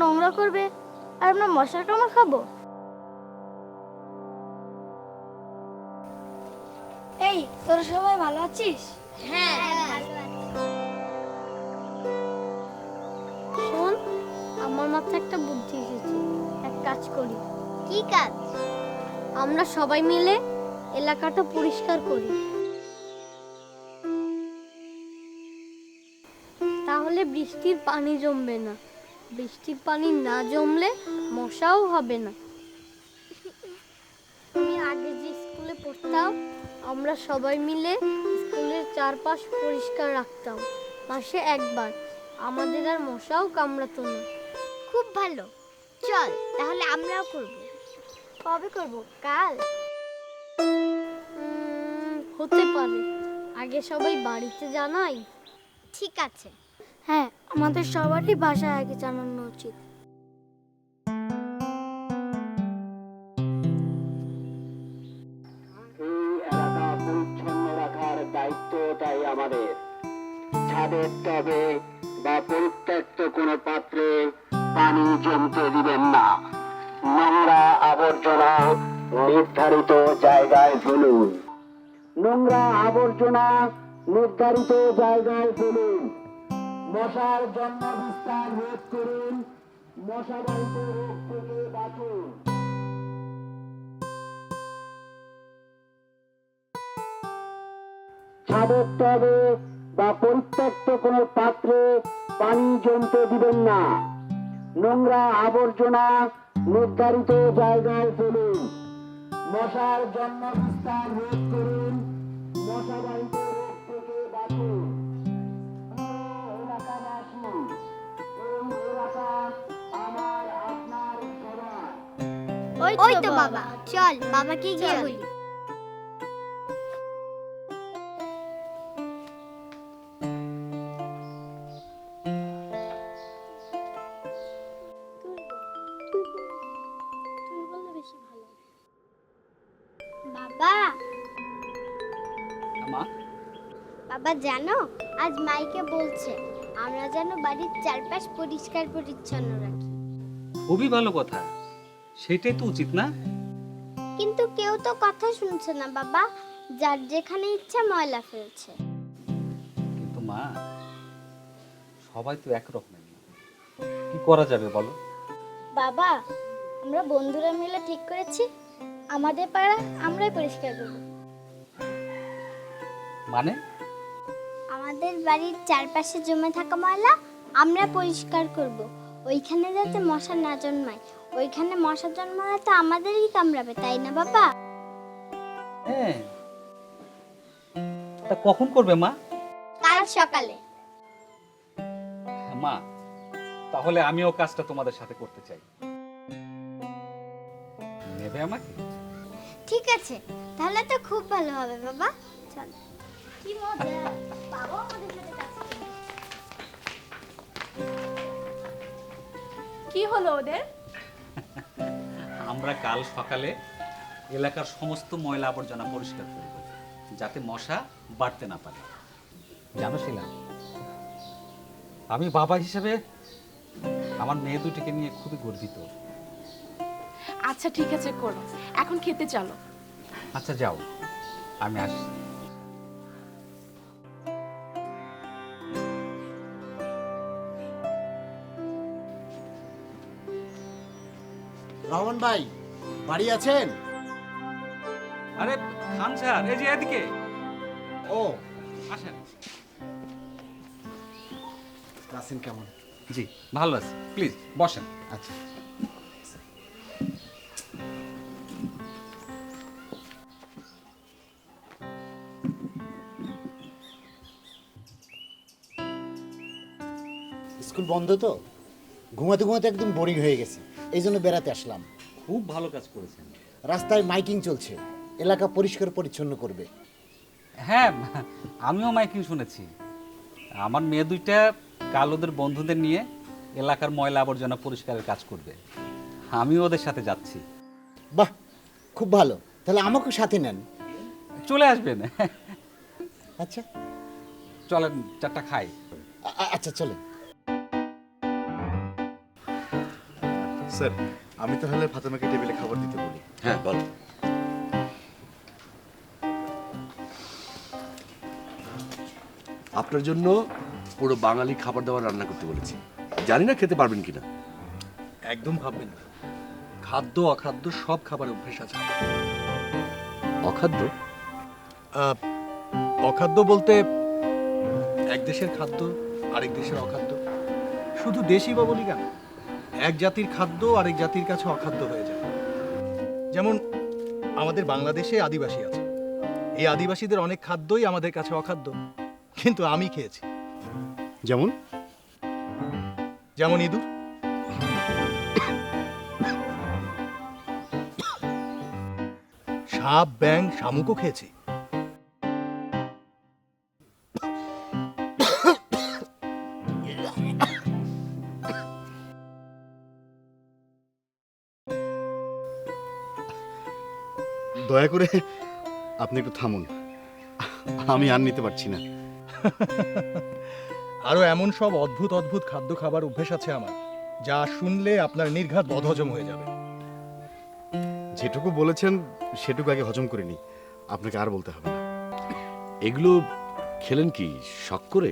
নোংরা করবে আর আমরা মশার কামড় খাবো? এই, তোরা সবাই ভালো আছিস? হ্যাঁ ভালো আছি। শোন, আমার মাথায় একটা বুদ্ধি এসেছে। এক কাজ করি, কি কাজ? আমরা সবাই মিলে এলাকাটা পরিষ্কার করি। তাহলে বৃষ্টির পানি জমবে না। বৃষ্টির পানি না জমলে মশাও হবে না। আমি আগে যে স্কুলে পড়তাম, আমরা সবাই মিলে স্কুলের চারপাশ পরিষ্কার রাখতাম। মাসে একবার আমাদের আর মশাও কামড়াতো না। খুব ভালো, চল তাহলে আমরাও করব। কবে করব? কাল? হতে পারে, আগে সবাই বাড়িতে জানাই। ঠিক আছে। হ্যাঁ, আমাদের সবারই বাসায় আগে জানানো উচিত। এই এলাকা পরিচ্ছন্ন রাখার দায়িত্ব তাই আমাদের। ছাদের টবে বা পরিত্যক্ত কোনো পাত্রে পানি জমতে দিবেন না। নোংরা আবর্জনা নির্ধারিত জায়গায় ফেলুন। নোংরা আবর্জনা নির্ধারিত জায়গায় ফেলুন। মশার জন্ম বিস্তার রোধ করুন। মশাবাহিত রোগ থেকে বাঁচুন। ছাদের টবে বা পরিত্যক্ত কোনো পাত্রে পানি জমতে দিবেন না। নোংরা আবর্জনা নির্ধারিত জায়গায় ফেলুন। মশার জন্ম বিস্তার রোধ করুন। মশাবাহিত রোগ থেকে বাঁচুন। এলাকাবাসী, এই এলাকা আমার আপনার সবার। ওই তো বাবা, চল বাবাকে গিয়ে বলি। বাবা, মা, বাবা জানো, আজ মাইকে বলছে আমরা যেন বাড়ির চারপাশ পরিষ্কার পরিচ্ছন্ন রাখি। খুবই ভালো কথা, সেটাই তো উচিত না? কিন্তু কেউ তো কথা শুনছে না বাবা, যার যেখানে ইচ্ছা ময়লা ফেলছে। কিন্তু মা, সবাই তো একরকমের না, কি করা যাবে বলো? বাবা, আমরা বন্ধুরা মিলে ঠিক করেছি আমাদের পাড়া আমরাই পরিষ্কার করব। মানে? আমাদের বাড়ির চারপাশে জমে থাকা ময়লা আমরা পরিষ্কার করব। ওইখানে যাতে মশা না জন্মায়। ওইখানে মশা জন্মালে তো আমাদেরই কামড়াবে, তাই না বাবা? হ্যাঁ, তা কখন করবে মা? কাল সকালে। মা, তাহলে আমিও কাজটা তোমাদের সাথে করতে চাই। নেবে আমাকে? ঠিক আছে, তাহলে তো খুব ভালো হবে বাবা, চল। কি মজা, বাবা আমাদের সাথে কাজ করবে। কি হলো ওদের? আমরা কাল সকালে এলাকার সমস্ত ময়লা আবর্জনা পরিষ্কার করব, যাতে মশা বাড়তে না পারে। জানো শিলা, আমি বাবা হিসেবে আমার মেয়ে দুটিকে নিয়ে খুবই গর্বিত। আচ্ছা ঠিক আছে, করো, এখন খেতে চলো। আচ্ছা যাও, আমি আসি। রহমান ভাই, বাড়ি আছেন? আরে খান স্যার, এই যে এদিকে ও, আসেন। আছেন কেমন? জি ভালো আছি, প্লিজ বসেন। আচ্ছা। স্কুল বন্ধ তো, ঘুমাতে ঘুমাতে একদম বোরিং হয়ে গেছে, এই জন্য বেড়াতে আসলাম। খুব ভালো কাজ করেছেন। রাস্তায় মাইকিং চলছে, এলাকা পরিষ্কার পরিচ্ছন্ন করবে। হ্যাঁ, আমিও মাইকিং শুনেছি। আমার মেয়ে দুইটা কাল ওদের বন্ধুদের নিয়ে এলাকার ময়লা আবর্জনা পরিষ্কারের কাজ করবে। আমিও ওদের সাথে যাচ্ছি। বাহ, খুব ভালো, তাহলে আমাকে সাথে নেন। চলে আসবেন। আচ্ছা চলেন চারটা খাই। আচ্ছা চলে। স্যার আমি তাহলে ফাতেমাকে টেবিলে খাবার দিতে বলি। হ্যাঁ বল। আপনার জন্য পুরো বাঙালি খাবার দাবার রান্না করতে বলেছি, জানি না খেতে পারবেন কিনা। একদম ভাববেন না, খাদ্য অখাদ্য সব খাবার অভ্যেস আছে। অখাদ্য? অখাদ্য বলতে এক দেশের খাদ্য আরেক দেশের অখাদ্য। শুধু দেশি বা বলি কেন, এক জাতির খাদ্য আরেক জাতির কাছে অখাদ্য হয়ে যায়। যেমন আমাদের বাংলাদেশে আদিবাসী আছে, এই আদিবাসীদের অনেক খাদ্যই আমাদের কাছে অখাদ্য, কিন্তু আমি খেয়েছি। যেমন যেমন ইঁদুর। সাপ, ব্যাং, শামুকও খেয়েছি। দয়া করে আপনি একটু থামুন, আমি আর নিতে পারছি না। আরো এমন সব অদ্ভুত অদ্ভুত খাদ্য খাবার অভ্যেস আছে আমার, যা শুনলে আপনার নির্ঘাত বদহজম হয়ে যাবে। যেটুকু বলেছেন সেটুকু আগে হজম করিনি, আপনাকে আর বলতে হবে না। এগুলো খেলেন কি শখ করে?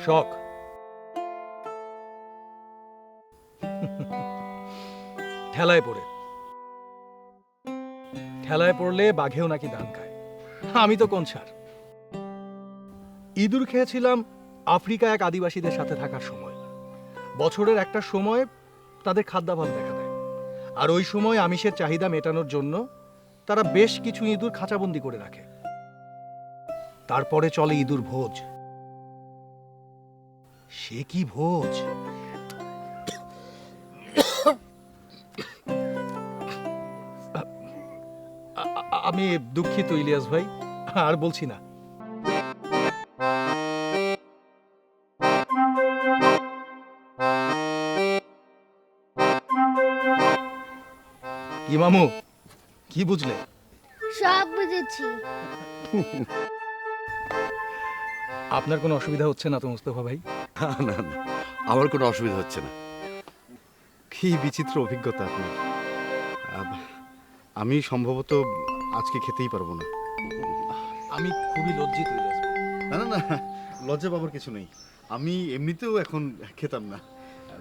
শখ? ঠেলায় পড়ে। ঠেলায় পড়লে বাঘেও নাকি ধান খায়, আমি তো কোন ছাড়। ইঁদুর খেয়েছিলাম আফ্রিকা এক আদিবাসীদের সাথে থাকার সময়। বছরের একটা সময় তাদের খাদ্যাভাব দেখা দেয়, আর ওই সময় আমিষের চাহিদা মেটানোর জন্য তারা বেশ কিছু ইঁদুর খাঁচাবন্দি করে রাখে। তারপরে চলে ইঁদুর ভোজ। সে কি ভোজ! আমি দুঃখিত ইলিয়াস ভাই, আর বলছি না। কি মামু, কি বুঝলে? সব বুঝেছি। আপনার কোনো অসুবিধা হচ্ছে না তো মুস্তফা ভাই? না না না, আমার কোনো অসুবিধা হচ্ছে না। কি বিচিত্র অভিজ্ঞতা আপনার। আমি সম্ভবত আজকে খেতেই পারবো না। আমি খুবই লজ্জিত ইলিয়াস ভাই। না না না, লজ্জা পাবার কিছু নেই, আমি এমনিতেও এখন খেতাম না।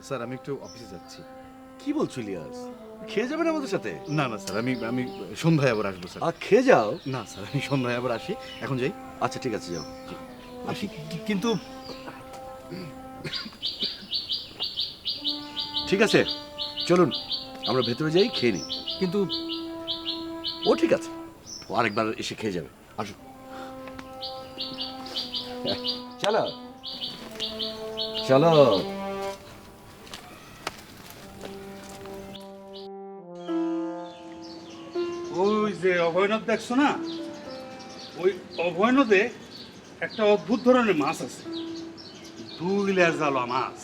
স্যার আমি একটু অফিসে যাচ্ছি। কি বলছো ইলিয়াস, খেয়ে যাবেন আমাদের সাথে? না না স্যার, আমি সন্ধ্যায় আবার আসবো স্যার। আর খেয়ে যাও। না স্যার, আমি সন্ধ্যায় আবার আসি, এখন যাই। আচ্ছা ঠিক আছে, যাও। আসি। কিন্তু ঠিক আছে, চলুন আমরা ভেতরে যাই, খেয়ে নিই। কিন্তু ও ঠিক আছে, ও আরেকবার এসে খেয়ে যাবে। আসুন। চলো চলো। ওই যে অভয়নদ দেখছো না, ওই অভয়নদে একটা অদ্ভুত ধরনের মাছ আছে, 2 লেজ জ্বালা মাছ।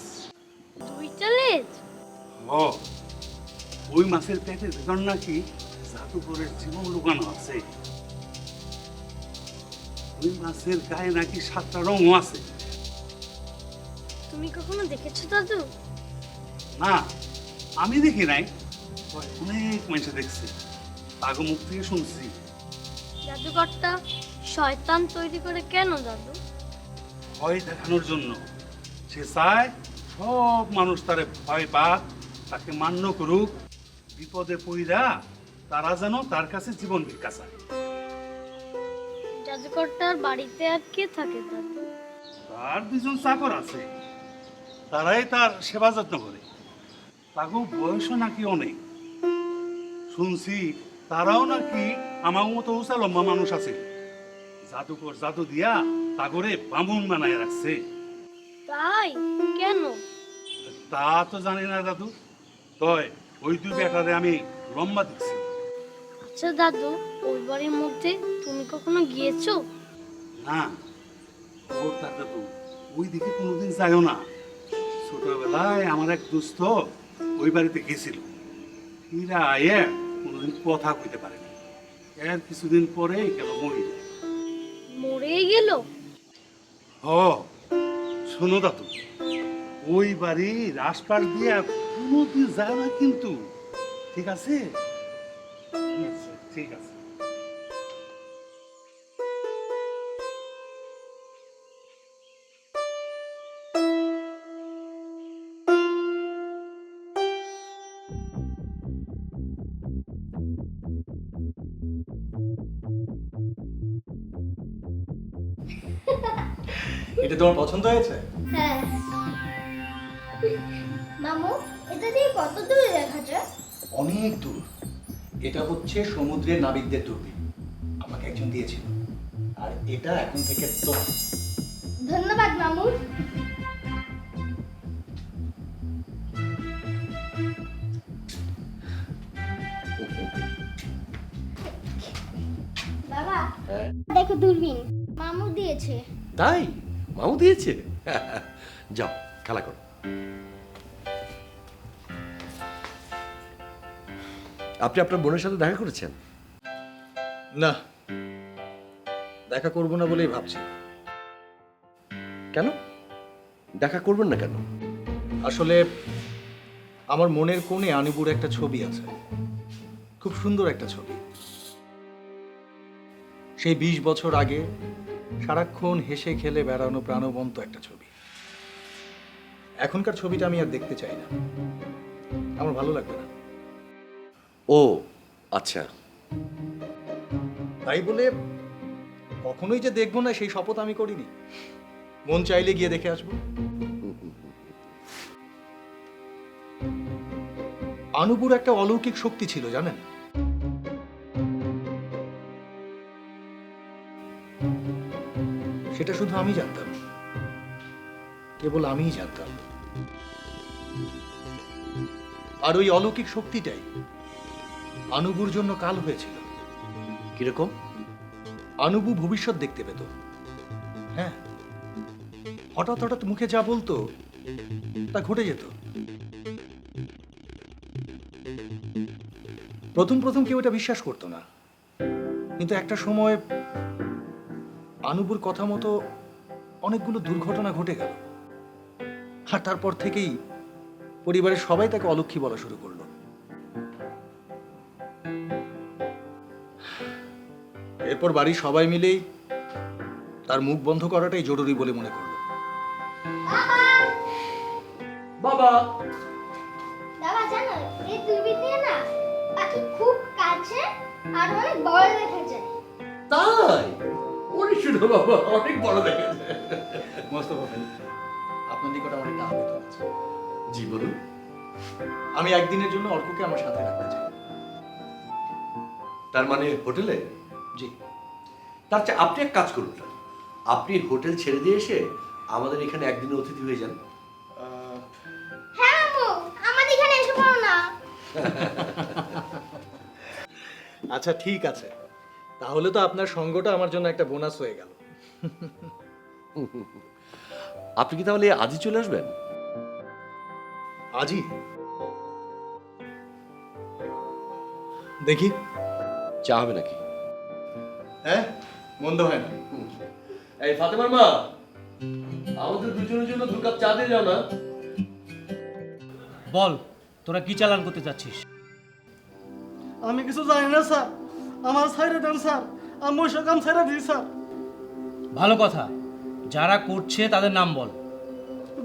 2টা লেজ? ও, ওই মাছের পেটের ভেতর নাকি জাদুকরের জীবন লুকানো আছে। ওই মাছের গায়ে নাকি 7টা রঙও আছে। তুমি কখনো দেখেছো দাদু? না, আমি দেখি নাই, অনেক মানুষ দেখছে, তাগো মুখ থেকে শুনছি। জাদুকরটা শয়তান তৈরি করে কেন দাদু? ভয় দেখানোর জন্য। সে চায় সব মানুষ তারে ভয় পাক, তাকে মান্য করুক, বিপদে পইরা তারা যেন তার কাছে জীবন ভিক্ষা চায়। জাদুকরটার বাড়িতে আর কে থাকে দাদু? তার 2জন চাকর আছে, তারাই তার সেবা যত্ন করে। তাকেও বয়সও নাকি অনেক। শুনছি তারাও নাকি আমার মতো উঁচা লম্বা মানুষ আছে। জাদুকর জাদু দিয়া তাগরে বামুন বানায় রাখছে। তাই? কেন? তা তো জানি না দাদু, তয় ওই 2 বেটারে আমি লম্বা দেখছি। আচ্ছা দাদু, ওই বাড়ির মধ্যে তুমি কখনো গিয়েছো? না, ওর দাদু ওই দিকে কোনোদিন যায়ও না। ছোটবেলায় আমার এক দোস্ত ওই বাড়িতে গেছিল, এরা আয়ে কোনোদিন কথা কইতে পারেনি। এর কিছুদিন পরে গেল মরে। মরেই গেল? হ, শোনো দাদু, ওই বাড়ির আশপাশ দিয়ে কোনো কোনোদিন যায় না কিন্তু, ঠিক আছে? আচ্ছা, ঠিক আছে। এটা তোমার পছন্দ হয়েছে? হ্যাঁ মামু, এটা দিয়ে কত দূরে দেখা যায়? অনেক দূর। এটা হচ্ছে সমুদ্রের নাবিকদের দূরবীন, আমাকে একজন দিয়েছিল, আর এটা এখন থেকে তোমার। ধন্যবাদ মামু। বাবা, হ্যাঁ দেখো দূরবীন মামু দিয়েছে। তাই? মামু দিয়েছে? যাও খেলা করো। আপনি আপনার বোনের সাথে দেখা করেছেন? না, দেখা করবো না বলেই ভাবছি। কেন দেখা করবেন না কেন? আসলে আমার মনের কোণে আনিবুর একটা ছবি আছে, খুব সুন্দর একটা ছবি। সেই 20 বছর আগে সারাক্ষণ হেসে খেলে বেড়ানো প্রাণবন্ত একটা ছবি। এখনকার ছবিটা আমি আর দেখতে চাই না, আমার ভালো লাগবে না। ও আচ্ছা। তাই বলে কখনোই যে দেখবো না সেই শপথ আমি করিনি, মন চাইলে গিয়ে দেখে আসবো। আনুপুর একটা অলৌকিক শক্তি ছিল জানেন, সেটা শুধু আমি জানতাম, কেবল আমিই জানতাম। আর ওই অলৌকিক শক্তিটাই আনুবুর জন্য কাল হয়েছিল। কিরকম? আনুবু ভবিষ্যৎ দেখতে পেত। হ্যাঁ, হঠাৎ হঠাৎ মুখে যা বলতো তা ঘটে যেত। প্রথম প্রথম কেউ এটা বিশ্বাস করতো না, কিন্তু একটা সময় আনুবুর কথা মতো অনেকগুলো দুর্ঘটনা ঘটে গেল, আর তারপর থেকেই পরিবারের সবাই তাকে অলক্ষী বলা শুরু করলো। এরপর বাড়ির সবাই মিলেই তার মুখ বন্ধ করাটাই জরুরি বলে মনে করলো। বাবা বাবা জানো, এই দূরবীন দিয়ে না পাখি খুব কাছে আর অনেক বড় দেখা যায়। তাই? ওরে শুনো বাবা, অনেক বড় দেখেছে। মোস্তফা ভাই, আপনার নিকট আমার একটা আবেদন আছে। জি বলুন। আমি একদিনের জন্য অর্ককে আমার সাথে রাখতে চাই। তার মানে হোটেলে? জি। তার চেয়ে আপনি এক কাজ করুন না, আপনি হোটেল ছেড়ে দিয়ে এসে আমাদের এখানে একদিনের অতিথি হয়ে যান। হ্যাঁ মামু, আমাদের এখানে এসে পড়ো না। আচ্ছা ঠিক আছে, তাহলে তো আপনার সঙ্গটা আমার জন্য একটা বোনাস হয়ে গেল। আপনি কি তাহলে আজই চলে আসবেন? আজই? দেখি। চা হবে নাকি? হ্যাঁ, মন্দ হয় না। এই ফাতেমার মা, আমাদের দুজনের জন্য 2 কাপ চা দিয়ে যাও না। বল, তোরা কি চালান করতে চাচ্ছিস? আমি কিছু জানি না স্যার, আমার ছাইরে দেন স্যার, আমি ওই সব কাম ছাইরে দিই স্যার। ভালো কথা, যারা করছে তাদের নাম বল।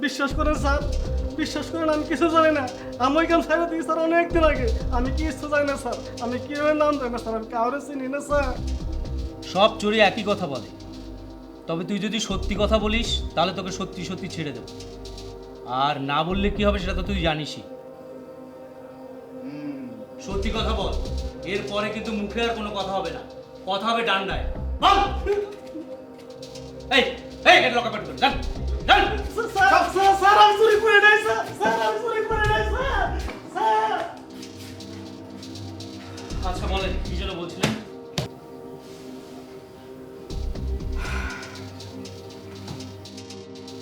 বিশ্বাস করেন স্যার, বিশ্বাস করেন আমি কিছু জানি না, আমি ওই কাম ছাইরে দিই স্যার অনেক দিন আগে। আমি কিছু জানি না স্যার, আমি কিভাবে নাম জানি না স্যার, আমি কাউরে চিনি না স্যার। সব চোরই একই কথা বলে, তবে তুই যদি সত্যি কথা বলিস তাহলে তোকে সত্যি সত্যি ছেড়ে দেব, আর না বললে কি হবে সেটা তো তুই জানিসই। সত্যি কথা বল, এরপরে কিন্তু মুখে আর কোনো কথা হবে না, কথা হবে ডান্ডায়। বল! এই এই এটা লকা পেট জান জান। স্যার স্যার স্যার আমি চুরি করে নাই স্যার, স্যার আমি চুরি করে নাই স্যার, স্যার। আচ্ছা বলেন, কি জন্য বলছিলেন?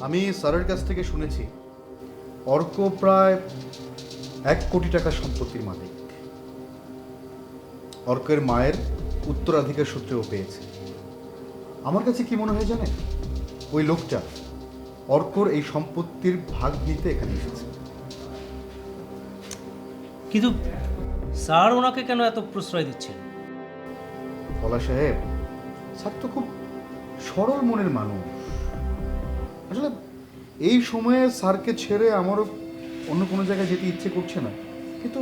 আমি স্যারের কাছ থেকে শুনেছি অর্ক প্রায় 1 কোটি টাকা সম্পত্তির মালিক। অর্কের মায়ের উত্তরাধিকার সূত্রেও পেয়েছে। আমার কাছে কি মনে হয় জানেন, ওই লোকটা অর্কর এই সম্পত্তির ভাগ নিতে এখানে এসেছে। কিন্তু স্যার ওনাকে কেন এত প্রশ্রয় দিচ্ছেন? পলাশ সাহেব, স্যার তো খুব সরল মনের মানুষ। আসলে এই সময়ে স্যারকে ছেড়ে আমারও অন্য কোনো জায়গায় যেতে ইচ্ছে করছে না, কিন্তু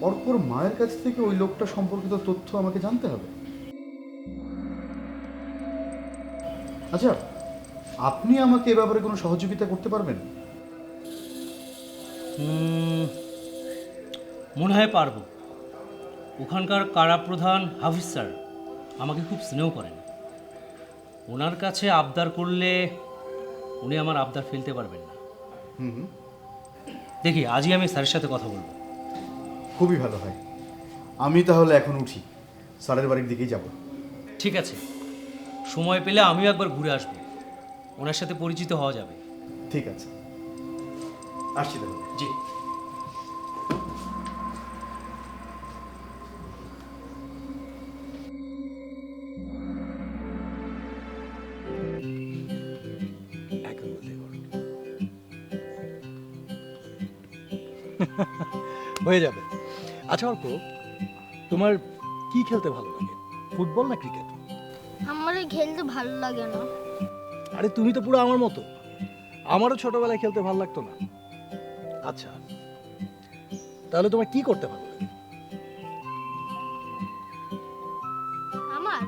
অর্কর মায়ের কাছ থেকে ওই লোকটা সম্পর্কিত তথ্য আমাকে জানতে হবে। আচ্ছা, আপনি আমাকে এ ব্যাপারে কোনো সহযোগিতা করতে পারবেন? মনে হয় পারবো। ওখানকার কারা প্রধান হাফিজ স্যার আমাকে খুব স্নেহ করেন। ওনার কাছে আবদার করলে উনি আমার আবদার ফেলতে পারবেন না। দেখি আজই আমি স্যারের সাথে কথা বলবো। খুবই ভালো হয়। আমি তাহলে এখন উঠি, স্যারের বাড়ির দিকেই যাব। ঠিক আছে, সময় পেলে আমিও একবার ঘুরে আসবো, ওনার সাথে পরিচিত হওয়া যাবে। ঠিক আছে, আসছি তাহলে। জি। হয়ে যাবে। আচ্ছা অল্প, তোমার কি খেলতে ভালো লাগে, ফুটবল না ক্রিকেট? আমার খেলতে ভালো লাগে না। আরে তুমি তো পুরো আমার মতো, আমারও ছোটবেলায় খেলতে ভালো লাগতো না। আচ্ছা, তাহলে তোমার কি করতে ভালো লাগে? আমার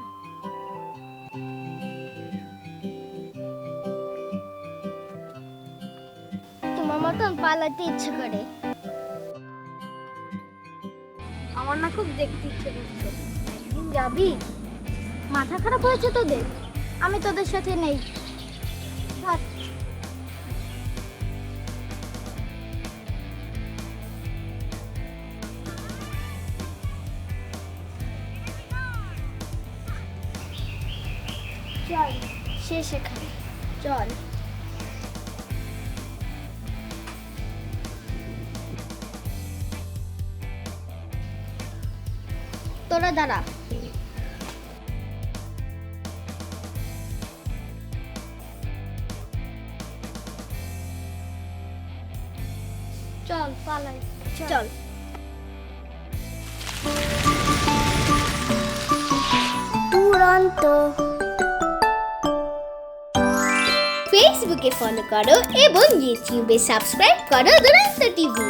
তোমার মতন পালাতে ইচ্ছে করে। আমার না খুব দেখতে ইচ্ছে করছে। একদিন যাবি? মাথা খারাপ হয়েছে তোদের? আমি তোদের সাথে নেই। থাক। চল শেষ এখানে, চল। তোরা দাঁড়া। চল পালাই, চল। দুরন্ত। ফেসবুকে ফলো করো এবং ইউটিউবে সাবস্ক্রাইব করো দুরন্ত টিভি।